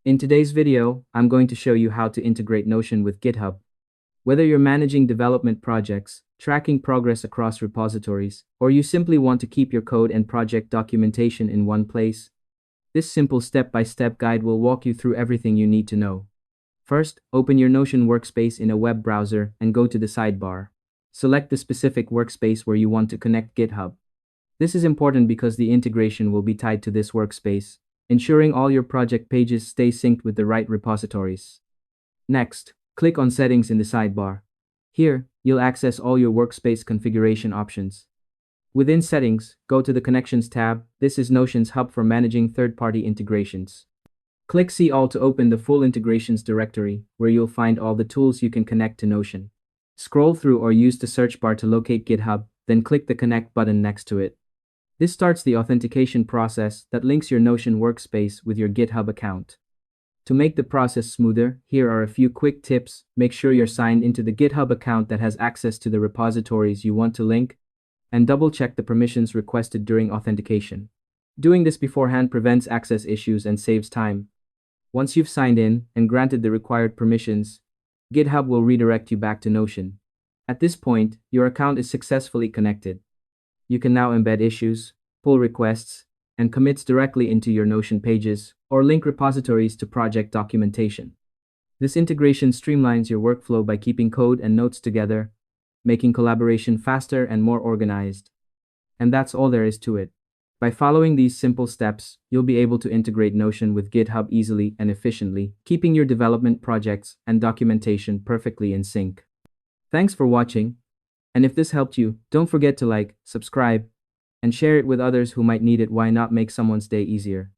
In today's video, I'm going to show you how to integrate Notion with GitHub. Whether you're managing development projects, tracking progress across repositories, or you simply want to keep your code and project documentation in one place, this simple step-by-step guide will walk you through everything you need to know. First, open your Notion workspace in a web browser and go to the sidebar. Select the specific workspace where you want to connect GitHub. This is important because the integration will be tied to this workspace, ensuring all your project pages stay synced with the right repositories. Next, click on Settings in the sidebar. Here, you'll access all your workspace configuration options. Within Settings, go to the Connections tab. This is Notion's hub for managing third-party integrations. Click See All to open the full integrations directory, where you'll find all the tools you can connect to Notion. Scroll through or use the search bar to locate GitHub, then click the Connect button next to it. This starts the authentication process that links your Notion workspace with your GitHub account. To make the process smoother, here are a few quick tips. Make sure you're signed into the GitHub account that has access to the repositories you want to link, and double-check the permissions requested during authentication. Doing this beforehand prevents access issues and saves time. Once you've signed in and granted the required permissions, GitHub will redirect you back to Notion. At this point, your account is successfully connected. You can now embed issues, pull requests, and commits directly into your Notion pages, or link repositories to project documentation. This integration streamlines your workflow by keeping code and notes together, making collaboration faster and more organized. And that's all there is to it. By following these simple steps, you'll be able to integrate Notion with GitHub easily and efficiently, keeping your development projects and documentation perfectly in sync. Thanks for watching. And if this helped you, don't forget to like, subscribe, and share it with others who might need it. Why not make someone's day easier?